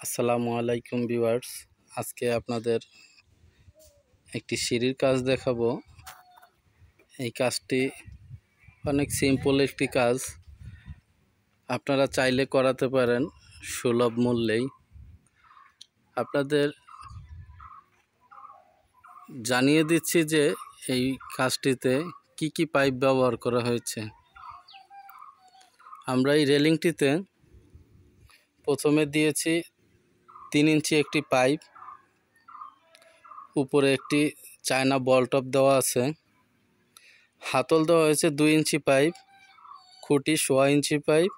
আসসালামু আলাইকুম ভিউয়ার্স, আজকে আপনাদের একটি সিঁড়ির কাজ দেখাবো। এই কাজটি অনেক সিম্পল একটি কাজ, আপনারা চাইলে করাতে পারেন সুলভ মূল্যেই। আপনাদের জানিয়ে দিচ্ছি যে এই কাজটিতে কি কি পাইপ ব্যবহার করা হয়েছে। আমরা এই রেলিংটিতে প্রথমে দিয়েছি 3 ইঞ্চি একটি পাইপ, উপরে একটি চায়না বল টপ দেওয়া আছে, হাতল দেওয়া হয়েছে 2 ইঞ্চি পাইপ, খুঁটি 1.5 ইঞ্চি পাইপ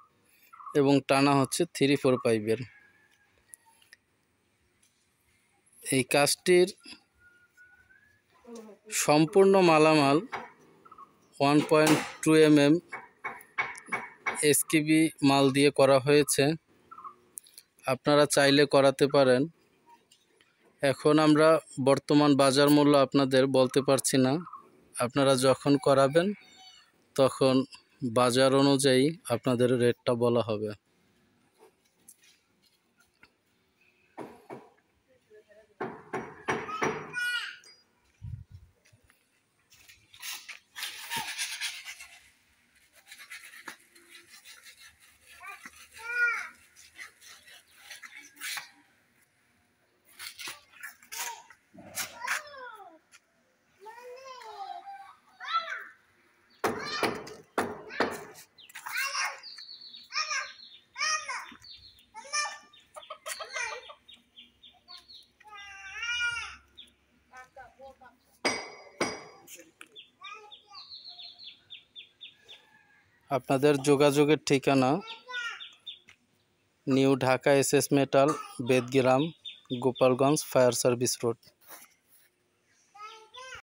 এবং টানা হচ্ছে 3-4 পাইপের। এই কাজটির সম্পূর্ণ মালামাল 1.2 mm এসকিবি মাল দিয়ে করা হয়েছে। আপনারা চাইলে করাতে পারেন। এখন আমরা বর্তমান বাজার মূল্য আপনাদের বলতে পারছি না, আপনারা যখন করাবেন তখন বাজার অনুযায়ী আপনাদের রেটটা বলা হবে। আপনাদের যোগাযোগের ঠিকানা new Dhaka SS metal, Bedgram, Gopalganj, fire service road.